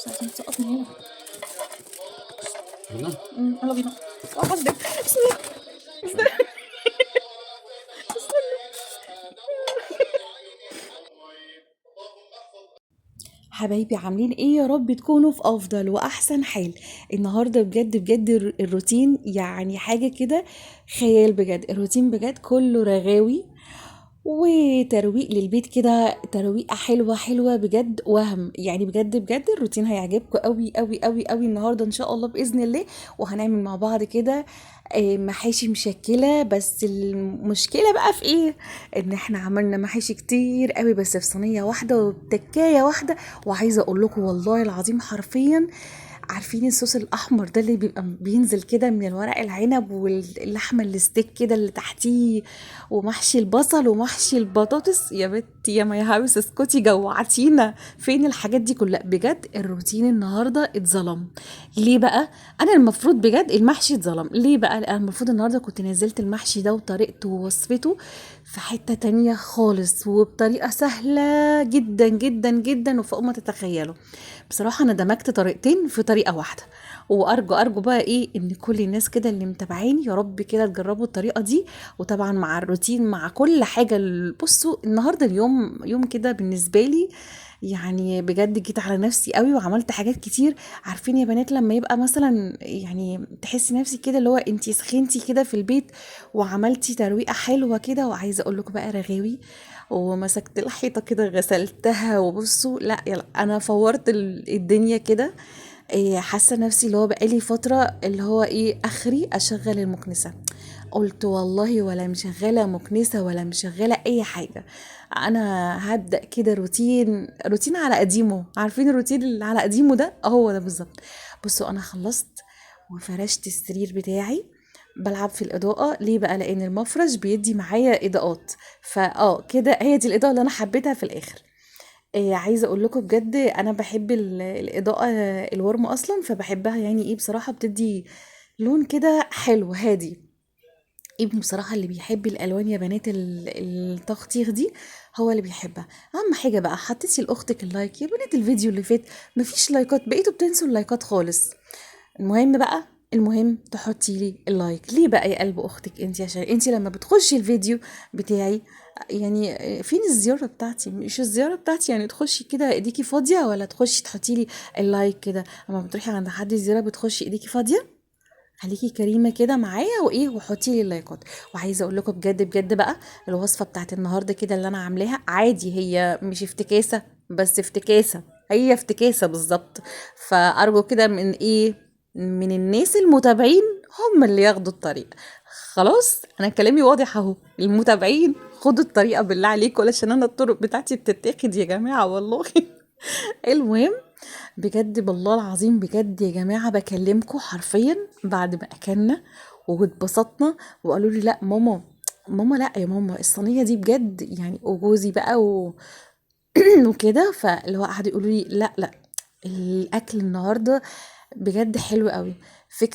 عشان تسقط من هنا. يلا يلا بينا. قصدك بسم الله. يلا. حبايبي عاملين ايه؟ يا رب تكونوا في افضل واحسن حال. النهارده بجد بجد الروتين يعني حاجه كده خيال. بجد الروتين بجد كله رغاوي وترويق للبيت كده، ترويقه حلوه حلوه بجد. وهم يعني بجد بجد الروتين هيعجبكم قوي قوي قوي قوي النهارده ان شاء الله باذن الله. وهنعمل مع بعض كده محاشي مشكله. بس المشكله بقى في ايه؟ ان احنا عملنا محاشي كتير قوي بس في صينيه واحده وبتكايه واحده. وعايزه اقول لكم والله العظيم حرفيا، عارفين الصوص الاحمر ده اللي بيبقى بينزل كده من الورق العنب واللحمه الستيك كده اللي تحتيه، ومحشي البصل ومحشي البطاطس. يا بنتي يا ما يا هاوس اسكتي جوعتينا. فين الحاجات دي كلها؟ بجد الروتين النهارده اتظلم. ليه بقى؟ انا المفروض بجد المحشي اتظلم ليه بقى؟ انا المفروض النهارده كنت نزلت المحشي ده وطريقته ووصفته في حته تانية خالص وبطريقه سهله جدا جدا جدا وفوق ما تتخيلوا. بصراحة أنا دمجت طريقتين في طريقة واحدة. وأرجو بقى إيه إن كل الناس كده اللي متابعيني يا رب كده تجربوا الطريقة دي. وطبعا مع الروتين مع كل حاجة. بصوا النهاردة اليوم يوم كده بالنسبة لي، يعني بجد جيت على نفسي قوي وعملت حاجات كتير. عارفين يا بنات لما يبقى مثلا يعني تحسي نفسك كده اللي هو انتي سخنتي كده في البيت وعملتي ترويقة حلوة كده. وعايزة اقول لكم بقى رغاوي ومسكت الحيطة كده غسلتها. وبصوا لا يلا انا فورت الدنيا كده. حاسه نفسي اللي هو بقالي فتره اللي هو ايه اخري اشغل المكنسه. قلت والله ولا مشغله مكنسه ولا مشغله اي حاجه. انا هبدا كده روتين على قديمه. عارفين الروتين اللي على قديمه ده؟ هو ده بالظبط. بصوا انا خلصت وفرشت السرير بتاعي. بلعب في الإضاءة ليه بقى؟ لأن المفرش بيدي معايا إضاءات. كده هي دي الإضاءة اللي أنا حبيتها في الآخر. عايزة اقول لكم بجد انا بحب الاضاءة الورم اصلا، فبحبها يعني ايه بصراحة بتدي لون كده حلو هادي. ابني بصراحة اللي بيحب الالوان يا بنات التخطيخ دي هو اللي بيحبها. اهم حاجة بقى حطيتي لاختك اللايك يا بنات. الفيديو اللي فات مفيش لايكات، بقيتوا بتنسوا اللايكات خالص. المهم بقى، المهم تحطي لي اللايك. ليه بقى يا قلب اختك انت؟ عشان انت لما بتخشي الفيديو بتاعي يعني فين الزيارة بتاعتي؟ مش الزيارة بتاعتي يعني تخشي كده ايديكي فاضية، ولا تخشي تحطي لي اللايك كده اما بتروحي عند حد الزيارة بتخشي ايديكي فاضية؟ خليكي كريمة كده معايا وايه وحطي لي اللايكات. وعايزة اقول لكم بجد بجد بقى الوصفة بتاعت النهاردة كده اللي انا عاملاها عادي، هي مش افتكاسة بس افتكاسة. هي افتكاسة بالظبط. فارجو كده من ايه، من الناس المتابعين هم اللي ياخدوا الطريق. خلاص انا كلامي واضح اهو. المتابعين خدوا الطريقة بالله عليكم علشان انا الطرق بتاعتي بتتاخد يا جماعة والله. المهم بجد والله العظيم بجد يا جماعة بكلمكم حرفيا بعد ما أكلنا واتبسطنا وقالوا لي لا ماما، ماما لا يا ماما الصينية دي بجد يعني. وجوزي بقى وكده فاللي هو قعدوا يقولوا لي لا لا الأكل النهاردة بجد حلو قوي.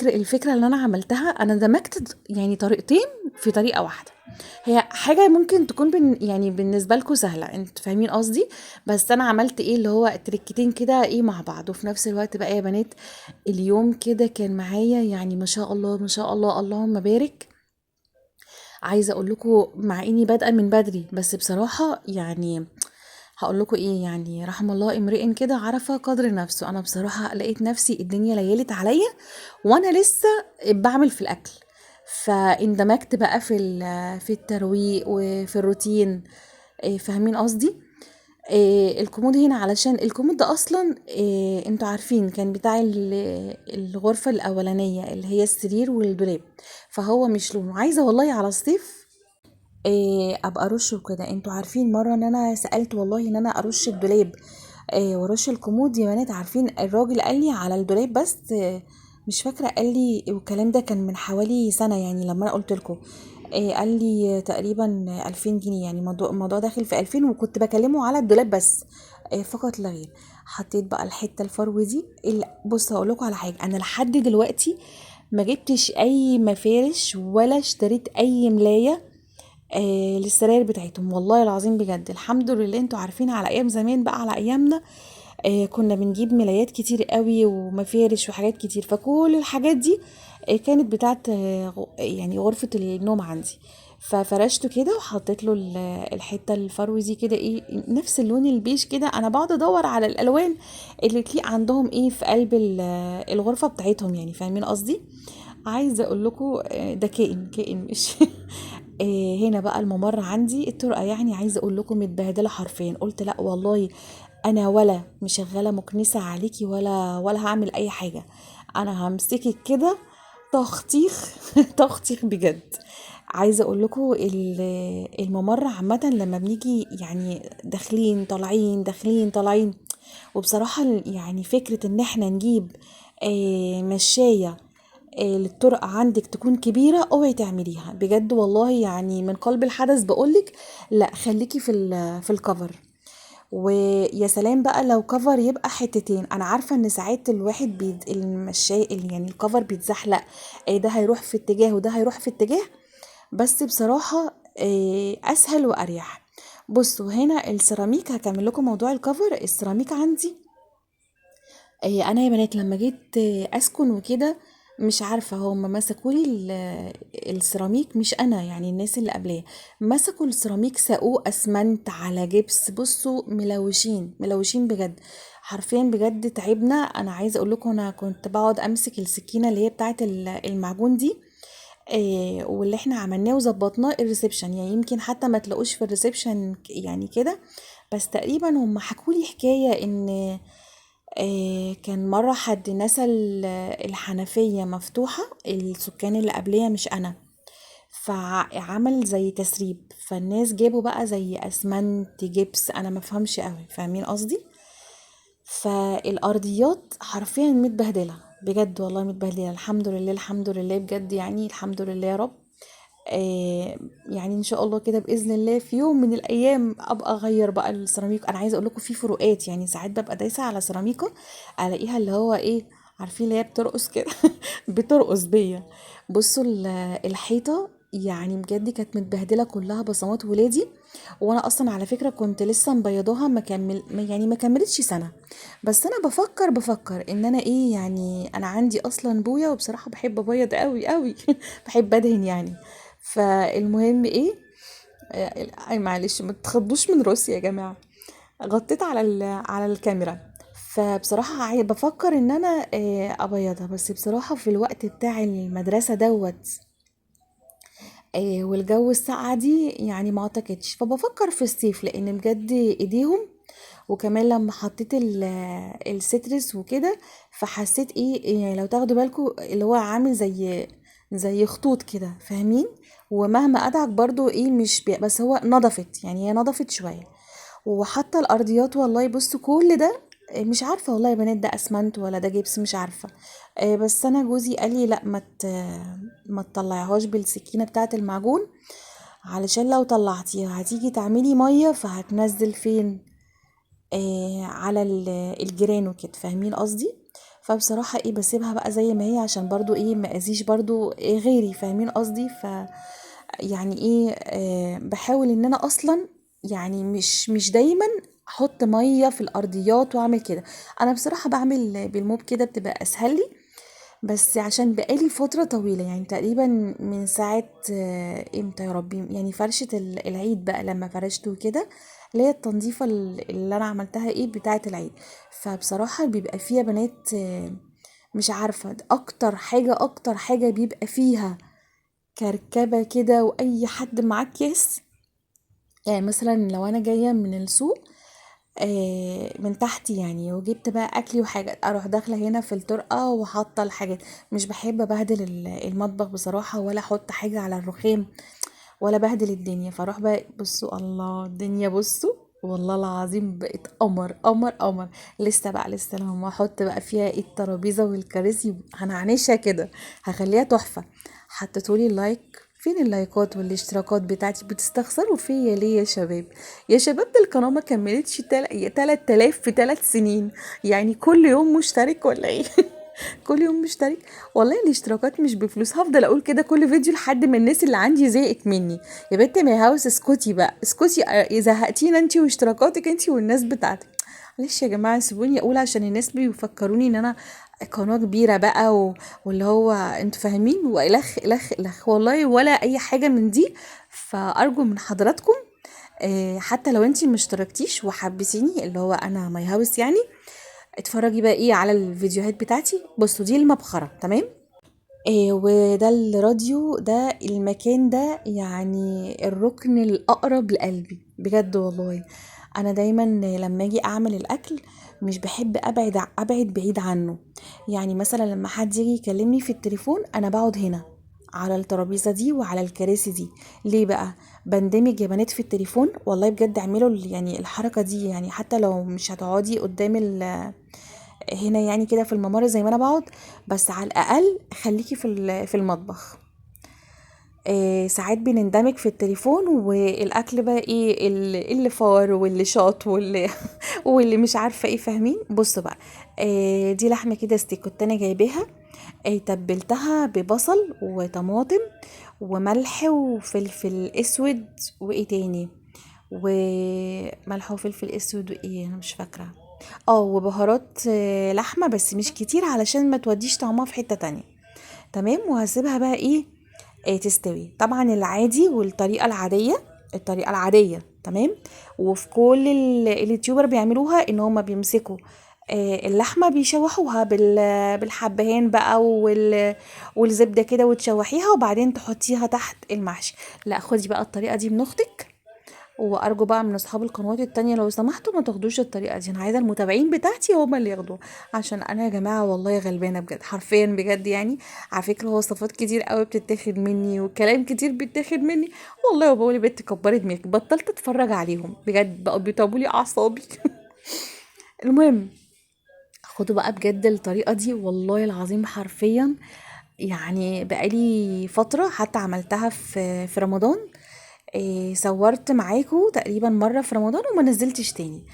الفكرة اللي أنا عملتها أنا دمجت يعني طريقتين في طريقة واحدة. هي حاجة ممكن تكون يعني بالنسبة لكم سهلة، انت فاهمين قصدي. بس انا عملت ايه اللي هو تريكتين كده ايه مع بعض. وفي نفس الوقت بقى يا بنات اليوم كده كان معايا يعني ما شاء الله ما شاء الله اللهم بارك. عايزة اقول لكم مع اني بادئة من بدري بس بصراحة يعني هقول لكم ايه، يعني رحم الله امرئ كده عرف قدر نفسه. انا بصراحة لقيت نفسي الدنيا ليلت عليا وانا لسه بعمل في الاكل. فاندمجت بقى في الترويق وفي الروتين. فاهمين قصدي. الكومود هنا علشان الكومود ده اصلا انتوا عارفين كان بتاع الغرفة الاولانية اللي هي السرير والدولاب. فهو مش لونه. عايزة والله على الصيف ابقى ارشه كده. انتوا عارفين مرة ان انا سألت والله ان انا ارش الدولاب ورش الكومود يا بنات. عارفين الراجل قال لي على الدولاب بس مش فاكرة قال لي. والكلام ده كان من حوالي سنة يعني لما انا قلت لكم. قال لي تقريبا 2000 جنيه. يعني الموضوع داخل في 2000 وكنت بكلمه على الدولاب بس فقط لا غير. حطيت بقى الحتة الفرو دي بص هقول لكم على حاجة. انا لحد دلوقتي ما جبتش اي مفارش ولا اشتريت اي ملاية للسراير بتاعتهم. والله العظيم بجد الحمد لله. انتوا عارفين على ايام زمان بقى على ايامنا كنا بنجيب ملايات كتير قوي ومفارش وحاجات كتير، فكل الحاجات دي كانت بتاعت يعني غرفة النوم عندي. ففرشته كده وحطيت له الحته الفرو دي كده ايه نفس اللون البيج كده. انا بقعد ادور على الالوان اللي تليق عندهم ايه في قلب الغرفه بتاعتهم، يعني فاهمين قصدي. عايزه اقول لكم ده كائن مش هنا بقى الممر عندي الطرقه، يعني عايزه اقول لكم متبهدله حرفيا. قلت لا والله انا ولا مشغله مكنسه عليكي ولا هعمل اي حاجه، انا همسكك كده تخطيخ تخطيخ بجد. عايزه اقول لكم الممر عامه لما بنيجي يعني داخلين طالعين داخلين طالعين. وبصراحه يعني فكره ان احنا نجيب مشايه للطرق عندك تكون كبيرة، اوعي تعمليها بجد والله، يعني من قلب الحدث بقولك لا خليكي في الكفر. ويا سلام بقى لو كفر يبقى حتتين. انا عارفة ان ساعات الواحد المشاي يعني الكفر بيتزحلق، ده هيروح في اتجاه وده هيروح في اتجاه، بس بصراحة اسهل واريح. بصوا هنا السيراميك، هكمل لكم موضوع الكفر. السيراميك عندي انا يا بنات لما جيت اسكن وكده، مش عارفه هم مسكولي السيراميك، مش انا يعني الناس اللي قبليه مسكوا السيراميك سقوه اسمنت على جبس. بصوا ملوشين ملوشين بجد حرفيا بجد تعبنا. انا عايزه اقول لكم انا كنت بقعد امسك السكينه اللي هي بتاعه المعجون دي، واللي احنا عملناه وظبطناه الريسبشن، يعني يمكن حتى ما تلاقوش في الريسبشن يعني كده، بس تقريبا هم حكولي حكايه ان كان مرة حد نسى الحنفية مفتوحة، السكان اللي قبلية مش أنا، فعمل زي تسريب، فالناس جابوا بقى زي أسمنت جبس، أنا مفهمش قوي فاهمين قصدي. فالأرضيات حرفيا متبهدلة بجد والله متبهدلة. الحمد لله الحمد لله بجد، يعني الحمد لله يا رب. يعني ان شاء الله كده باذن الله في يوم من الايام ابقى اغير بقى السيراميك. انا عايزه اقول لكم في فروقات، يعني ساعات ببقى دايسه على سيراميكا الاقيها اللي هو ايه، عارفين اللي هي بترقص كده بترقص بيا. بصوا الحيطه يعني بجد كانت متبهدله كلها بصمات ولادي، وانا اصلا على فكره كنت لسه مبيضاها يعني ما كملتش سنه. بس انا بفكر ان انا ايه، يعني انا عندي اصلا بويا وبصراحه بحب ابيض قوي قوي بحب ادهن يعني. فالمهم ايه، اي معلش ما تخضوش من روسيا يا جماعه، غطيت على الكاميرا. فبصراحه بفكر ان انا ابيضها، بس بصراحه في الوقت بتاع المدرسه دوت والجو الساقعه دي يعني ما اعتقدش، فبفكر في الصيف لان بجد ايديهم. وكمان لما حطيت السترس وكده فحسيت ايه يعني لو تاخدوا بالكم اللي هو عامل زي خطوط كده فاهمين. ومهما ادعك برضو ايه مش بس هو نضفت، يعني هي نضفت شوية. وحتى الارضيات والله بصوا كل ده مش عارفة والله يا بنات ده اسمنت ولا ده جبس مش عارفة. بس انا جوزي قال لي لا ما تطلعيهاش بالسكينة بتاعة المعجون، علشان لو طلعتيها هتيجي تعملي مية فهتنزل فين على الجيران وكده فاهمين قصدي. فبصراحة ايه بسيبها بقى زي ما هي عشان برضو ايه ما اذيش برضو إيه غيري فاهمين قصدي. يعني ايه بحاول ان انا اصلا يعني مش دايما احط مية في الارضيات واعمل كده. انا بصراحة بعمل بالموب كده بتبقى اسهل لي، بس عشان بقالي فترة طويلة يعني تقريبا من ساعة امتى يا ربي، يعني فرشة العيد بقى لما فرشته كده، اللي هي التنظيفة اللي انا عملتها ايه بتاعة العيد. فبصراحة بيبقى فيها بنات مش عارفة اكتر حاجة بيبقى فيها كركبة كده، واي حد معاه كيس. يعني مثلا لو انا جاية من السوق من تحت يعني وجبت بقى اكلي وحاجات، اروح داخله هنا في الطرقه وحاطه الحاجات. مش بحب ابهدل المطبخ بصراحه، ولا احط حاجه على الرخام، ولا بهدل الدنيا. فاروح بقى بصوا الله الدنيا بصوا والله العظيم بقت قمر قمر قمر. لسه لما احط بقى فيها ايه الترابيزه والكراسي هنعنشها كده، هخليها تحفه. حطيتولي لايك، فين اللايكات والاشتراكات بتاعتي؟ بتستخسروا فيا ليه يا شباب؟ يا شباب ده القناه ما كملتش 3000 في 3 سنين، يعني كل يوم مشترك ولا ايه؟ كل يوم مشترك. والله الاشتراكات مش بفلوس، هفضل اقول كده كل فيديو لحد ما الناس اللي عندي زهقت مني. يا بنت ماي هاوس اسكتي بقى اسكتي، زهقتينا انتي واشتراكاتك انتي والناس بتاعتك. معلش يا جماعة سيبوني اقول، عشان الناس بيفكروني ان انا قناة كبيرة بقى واللي هو انتوا فاهمين، والخ الخ الخ والله ولا اي حاجة من دي. فارجو من حضراتكم، حتى لو انتي مشتركتيش وحبسيني اللي هو انا ماي هاوس يعني، اتفرجي بقى ايه على الفيديوهات بتاعتي. بصوا دي المبخرة تمام، وده الراديو، ده المكان ده يعني الركن الأقرب لقلبي بجد والله. أنا دايما لما أجي أعمل الأكل مش بحب أبعد بعيد عنه. يعني مثلا لما حد يجي يكلمني في التليفون أنا بقعد هنا على الترابيزة دي وعلى الكراسي دي. ليه بقى؟ بندمج يا بنات في التليفون والله بجد. اعملوا يعني الحركة دي، يعني حتى لو مش هتقعدي قدام هنا يعني كده في الممر زي ما انا بقعد، بس على الاقل خليكي في المطبخ. ساعات بنندمج في التليفون، والاكل بقى ايه اللي فار واللي شاط واللي واللي مش عارفه ايه، فاهمين؟ بصوا بقى، دي لحمه كده ستيك كنت انا جايباها، تبلتها ببصل وطماطم وملح وفلفل اسود، وايه تاني، وملح وفلفل اسود، وايه انا مش فاكره. وبهارات لحمه بس مش كتير علشان ما توديش طعمها في حته تانية. تمام، وهسيبها بقى ايه، تستوي طبعا العادي والطريقه العاديه، الطريقه العاديه تمام. وفي كل اليوتيوبر بيعملوها ان هما بيمسكوا اللحمه بيشوحوها بالحبهان بقى والزبده كده، وتشوحيها وبعدين تحطيها تحت المحشي. لا خدي بقى الطريقه دي من اختك، وارجو بقى من اصحاب القنوات التانية لو سمحتوا ما تاخدوش الطريقه دي. انا عايزه المتابعين بتاعتي هما اللي ياخدوها، عشان انا يا جماعه والله غلبانه بجد حرفيا بجد يعني. على فكره وصفات كتير قوي بتتاخد مني وكلام كتير بيتاخد مني، والله وبقول بنت كبري دماغك، بطلت اتفرج عليهم بجد بقوا بيطابوا لي اعصابي. المهم، خدوا بقى بجد الطريقه دي والله العظيم حرفيا. يعني بقالي فتره حتى عملتها في رمضان، صورت معاكو تقريبا مرة في رمضان وما نزلتش تاني.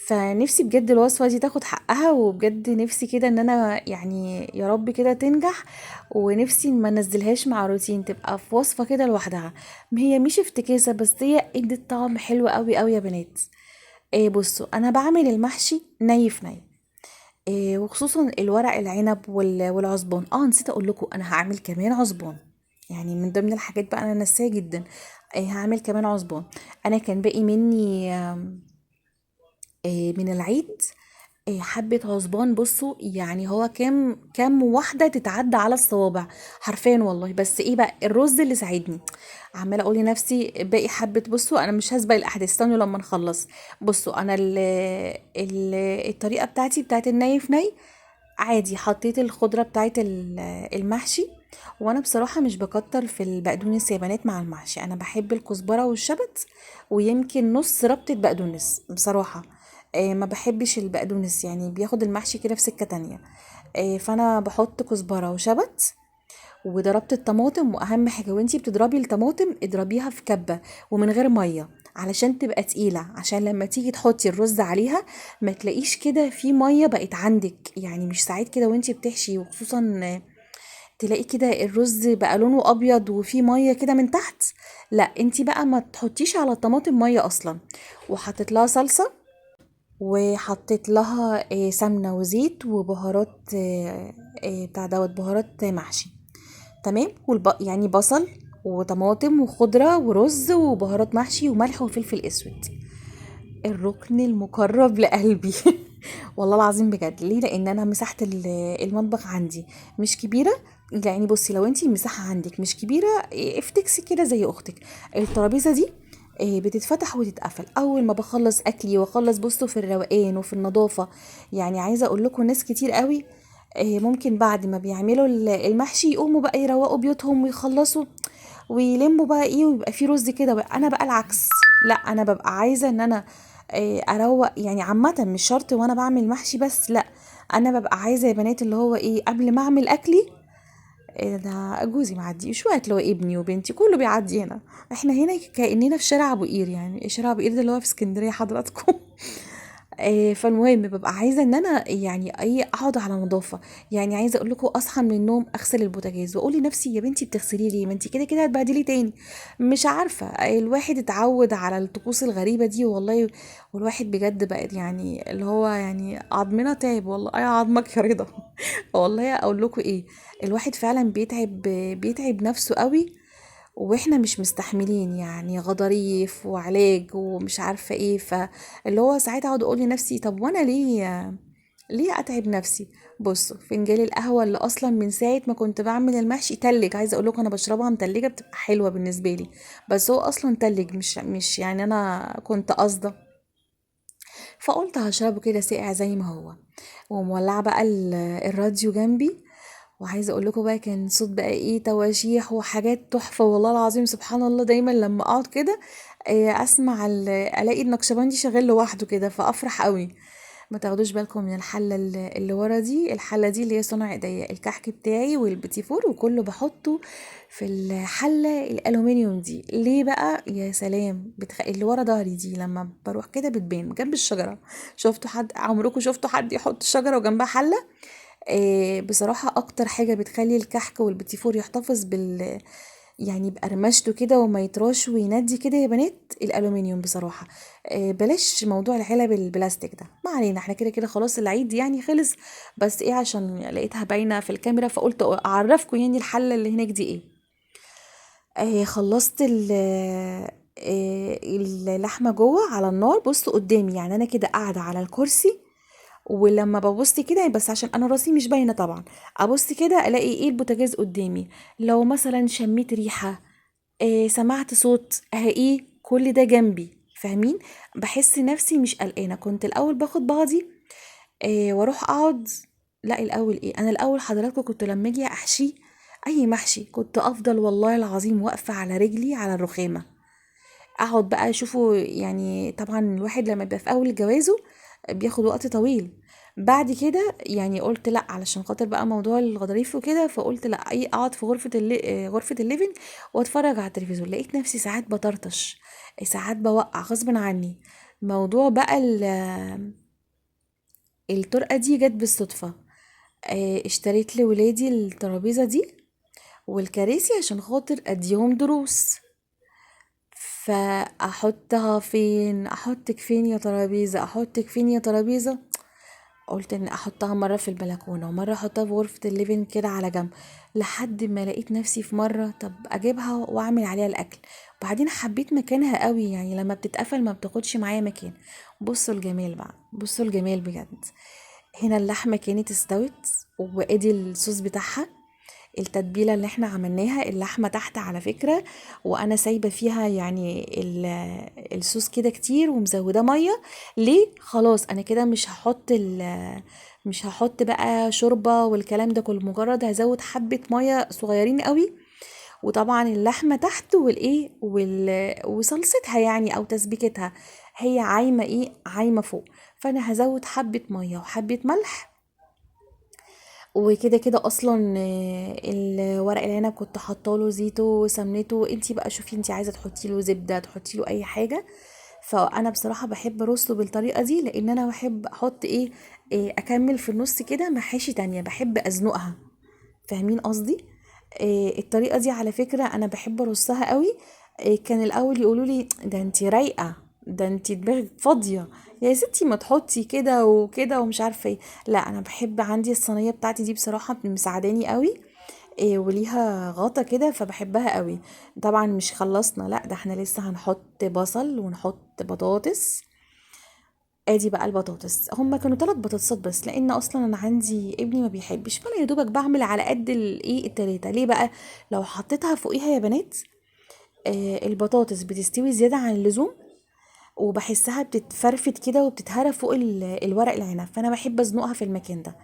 فنفسي بجد الوصفة دي تاخد حقها، وبجد نفسي كده ان انا يعني يا رب كده تنجح، ونفسي ما نزلهاش مع روتين، تبقى في وصفة كده لوحدها. هي مش افتكاسة بس هي ادت طعم حلو قوي قوي يا بنات. بصوا انا بعمل المحشي ني في ني، وخصوصا الورق العنب والعصبان. نسيت اقول لكم انا هعمل كمان عصبان، يعني من ضمن الحاجات بقى انا ناسيه جدا. هعمل كمان عصبان. انا كان باقي مني من العيد حبة عصبان. بصوا يعني هو كام واحدة تتعدى على الصوابع حرفيا والله. بس ايه بقى الرز اللي ساعدني، عمالة اقول لنفسي باقي حبة. بصوا انا مش هسبق الاحداث، استنوا لما نخلص. بصوا انا ال الطريقة بتاعت الني في ني عادي. حطيت الخضرة بتاعت المحشي، وانا بصراحة مش بكتر في البقدونس يا بنات مع المحشي. انا بحب الكزبرة والشبت ويمكن نص ربطة بقدونس بصراحة. ما بحبش البقدونس يعني بياخد المحشي كده في سكة تانية. فانا بحط كزبرة وشبت وضربت الطماطم. واهم حاجة وانتي بتضربي الطماطم اضربيها في كبة ومن غير مية علشان تبقى تقيلة، عشان لما تيجي تحطي الرز عليها ما تلاقيش كده في مية بقت عندك. يعني مش ساعات كده وانتي بتحشي، وخصوصا تلاقي كده الرز بقى لونه ابيض وفي ميه كده من تحت. لا انتي بقى ما تحطيش على الطماطم ميه اصلا. وحطيت لها صلصه، وحطيت لها سمنه وزيت وبهارات، بتاع دوت بهارات محشي تمام. يعني بصل وطماطم وخضره ورز وبهارات محشي وملح وفلفل اسود. الركن المقرب لقلبي. والله العظيم بجد. ليه؟ لان انا مساحه المطبخ عندي مش كبيره. يعني بصي لو انتي المساحه عندك مش كبيره، افتكسي كده زي اختك. الترابيزه دي بتتفتح وتتقفل اول ما بخلص اكلي واخلص. بصوا في الروقان وفي النظافه. يعني عايزه اقول لكم ناس كتير قوي ممكن بعد ما بيعملوا المحشي يقوموا بقى يروقوا بيوتهم ويخلصوا ويلموا بقى ايه، ويبقى في رز كده بقى. انا بقى العكس، لا انا ببقى عايزه ان انا اروق يعني عامه، مش شرط وانا بعمل محشي بس، لا انا ببقى عايزه يا بنات اللي هو ايه قبل ما اعمل اكلي. ده جوزي معدي شويه اللي هو ابني وبنتي كله بيعدي هنا. احنا هنا كاننا في شارع ابو قير، يعني شارع ابو قير ده اللي هو في اسكندريه حضراتكم. فالمهم بابقى عايزة إن أنا يعني أقعد على نضافة، يعني عايزة أقول لكم أصحى من النوم أغسل البوتاجاز وأقول لنفسي يا بنتي بتغسليه ليه؟ ما أنتِ كده هتبهدليه تاني. مش عارفة، الواحد اتعود على الطقوس الغريبة دي والله. والواحد بجد بقت يعني اللي هو يعني عضمنا تعب والله، يا عضمك يا رضا. والله أقول لكم إيه، الواحد فعلا بيتعب نفسه قوي، واحنا مش مستحملين يعني غضاريف وعلاج ومش عارفة ايه. فاللي هو ساعات اقعد اقول لنفسي طب وانا ليه اتعب نفسي؟ بصوا فنجان القهوة اللي اصلا من ساعة ما كنت بعمل المحشي تلج، عايزة اقول لكم انا بشربها متلجة بتبقى حلوة بالنسبة لي، بس هو اصلا تلج، مش يعني انا كنت قاصدة. فقلت هشربه كده ساقع زي ما هو، ومولعة بقى الراديو جنبي. وعايزه اقول لكم بقى كان صوت بقى ايه تواشيح وحاجات تحفه والله العظيم، سبحان الله دايما لما اقعد كده اسمع الاقي النقشبندي شغال لوحده كده فافرح قوي. ما تاخدوش بالكم من الحله اللي ورا دي، الحله دي اللي هي صنع ايديا، الكحك بتاعي والبيتي فور وكله بحطه في الحله الالومنيوم دي. ليه بقى؟ يا سلام، اللي ورا ظهري دي لما بروح كده بتبان جنب الشجره. شفتوا حد عمركم شفتوا حد يحط شجره وجنبها حله؟ بصراحة أكتر حاجة بتخلي الكحك والبيتيفور يحتفظ يعني بقرمشته كده وما يطراش ويندي كده يا بنات، الألومنيوم بصراحة. بلاش موضوع العلب البلاستيك ده، ما علينا، احنا كده خلاص العيد يعني خلص. بس ايه، عشان لقيتها باينة في الكاميرا فقلت أعرفكم يعني الحلة اللي هناك دي ايه. خلصت اللحمة جوه على النار، بصوا قدامي يعني أنا كده قاعدة على الكرسي، ولما ببص كده بس عشان انا راسي مش باينه طبعا، ابص كده الاقي ايه البوتاجاز قدامي. لو مثلا شميت ريحه، سمعت صوت، اهي كل ده جنبي، فاهمين؟ بحس نفسي مش قلقانه. كنت الاول باخد بعضي واروح اقعد. لا الاول ايه، انا الاول حضراتكم كنت لما اجي احشي اي محشي كنت افضل والله العظيم واقفه على رجلي على الرخامه، اقعد بقى اشوفه. يعني طبعا الواحد لما بيبقى في اول جوازه بياخد وقت طويل. بعد كده يعني قلت لا، علشان خاطر بقى موضوع الغضاريف وكده، فقلت لا اي اقعد في غرفة الليفينج واتفرج على التلفزيون. لقيت نفسي ساعات بطرطش، ساعات بوقع غصب عني. موضوع بقى الطرقة دي جت بالصدفة. اشتريت لولادي الترابيزة دي والكراسي عشان خاطر اديهم دروس. فاحطها فين، احطك فين يا ترابيزه، احطك فين يا ترابيزه؟ قلت ان احطها مره في البلكونه ومره احطها في غرفه الليفين كده على جنب، لحد ما لقيت نفسي في مره طب اجيبها واعمل عليها الاكل. وبعدين حبيت مكانها قوي، يعني لما بتتقفل ما بتاخدش معايا مكان. بصوا الجمال بقى، بصوا الجمال بجد. هنا اللحمه كانت استوت، وادي الصوص بتاعها، التتبيلة اللي احنا عملناها. اللحمة تحت على فكرة، وانا سايبة فيها يعني الصوص كده كتير ومزودة مية. ليه؟ خلاص انا كده مش هحط بقى شوربة والكلام ده كله، مجرد هزود حبة مية صغيرين قوي. وطبعا اللحمة تحت والايه وصلصتها يعني او تسبيكتها هي عايمة ايه، عايمة فوق. فانا هزود حبة مية وحبة ملح. وكده كده اصلا الورق العنب كنت حاطاله زيته وسمنته، انتي بقى شوفي انتي عايزه تحطي له زبده، تحطي له اي حاجه. فانا بصراحه بحب ارصه بالطريقه دي، لان انا بحب احط اكمل في النص كده محاشي تانية، بحب ازنقها، فاهمين قصدي؟ الطريقه دي على فكره انا بحب ارصها قوي. كان الاول يقولوا لي ده انتي رايقه، ده انتي دماغك فاضيه يا ستي، ما تحطي كده وكده ومش عارفه ايه. لا انا بحب عندي الصينيه بتاعتي دي بصراحه مساعداني قوي. وليها غطا كده فبحبها قوي. طبعا مش خلصنا، لا ده احنا لسه هنحط بصل ونحط بطاطس. ادي بقى البطاطس، هما كانوا 3 بطاطسات بس، لان اصلا انا عندي ابني ما بيحبش، فانا يا دوبك بعمل على قد التلاتة. ليه بقى؟ لو حطيتها فوقيها يا بنات البطاطس بتستوي زيادة عن اللزوم، وبحسها بتتفرفت كده وبتتهرى فوق الورق العنب، فانا بحب ازنقها في المكان ده.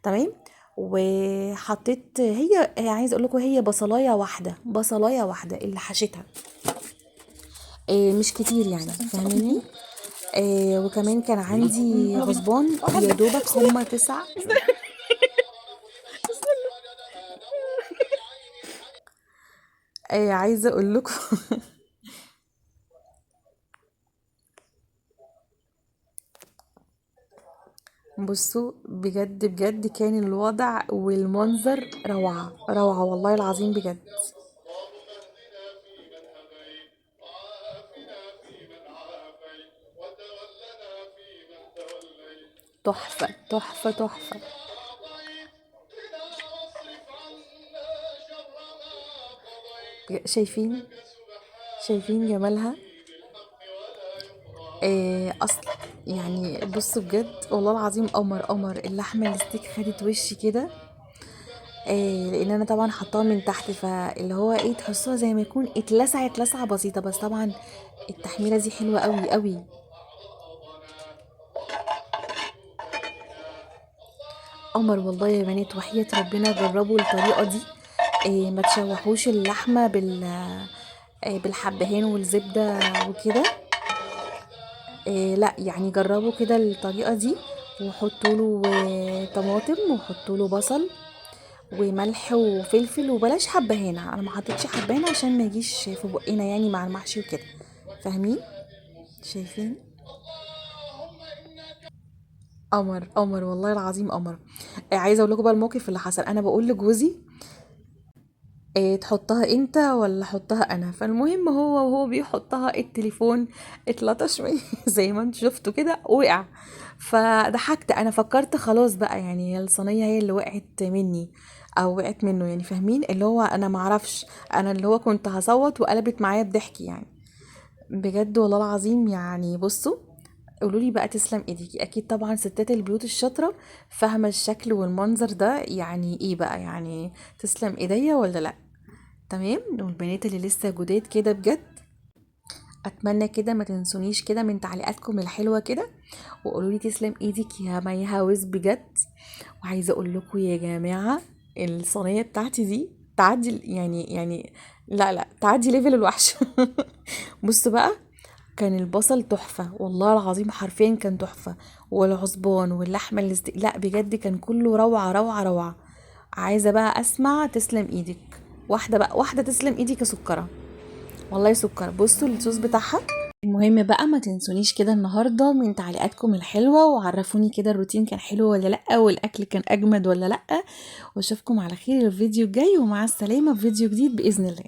تمام. وحطيت عايزه اقول لكم هي بصلايه واحده، بصلايه واحده اللي حشيتها، مش كتير يعني، فاهماني؟ وكمان كان عندي غصبان يا دوبك هما 9. عايزه اقول لكم بصوا بجد بجد كان الوضع والمنظر روعة روعة والله العظيم بجد. تحفة تحفة تحفة. شايفين؟ شايفين جمالها؟ اصل يعني بصوا بجد والله العظيم قمر قمر. اللحمة الستيك خدت وش كده. لان انا طبعا حطاها من تحت، فاللي هو ايه تحسوها زي ما يكون اتلسعت لسعة بسيطة، بس طبعا التحميرة دي حلوة قوي قوي. قمر والله يا بنات، وحياة ربنا جربوا الطريقة دي. ما تشوحوش اللحمة بالحبهان والزبدة وكده. لا يعني جربوا كده الطريقة دي، وحطوا له طماطم، وحطوا له بصل وملح وفلفل، وبلاش حبهان. انا ما حطيتش حبهان عشان ما يجيش في بقنا يعني مع المحشي وكده، فاهمين؟ شايفين؟ قمر قمر والله العظيم قمر. عايزه اقول لكم بقى الموقف اللي حصل. انا بقول لجوزي تحطها انت ولا احطها انا؟ فالمهم هو وهو بيحطها التليفون اتلطش مني زي ما انتوا شفتوا كده وقع. فضحكت، انا فكرت خلاص بقى يعني الصينيه هي اللي وقعت مني او وقعت منه، يعني فاهمين اللي هو انا معرفش. انا اللي هو كنت هصوت وقلبت معايا بضحك يعني. بجد والله العظيم يعني. بصوا قولوا لي بقى تسلم ايديكي. اكيد طبعا ستات البيوت الشاطره فاهمه الشكل والمنظر ده يعني ايه بقى يعني. تسلم ايديا ولا لا؟ تمام. والبنات اللي لسه جداد كده بجد، اتمنى كده ما تنسونيش كده من تعليقاتكم الحلوه كده، وقولوا لي تسلم ايدك يا مي هاوس بجد. وعايزه اقول لكم يا جماعه، الصينيه بتاعتي دي تعدي يعني لا لا تعدي ليفل الوحش. بصوا بقى، كان البصل تحفه والله العظيم، حرفيا كان تحفه. والعصبان واللحمه لا بجد كان كله روعه روعه روعه. عايزه بقى اسمع تسلم ايدك. واحده بقى، واحده تسلم ايدك يا سكره. والله سكر. بصوا الصوص بتاعها. المهم بقى ما تنسونيش كده النهاردة من تعليقاتكم الحلوة، وعرفوني كده الروتين كان حلو ولا لأ، والأكل كان أجمد ولا لأ. واشوفكم على خير الفيديو الجاي، ومع السلامة في فيديو جديد بإذن الله.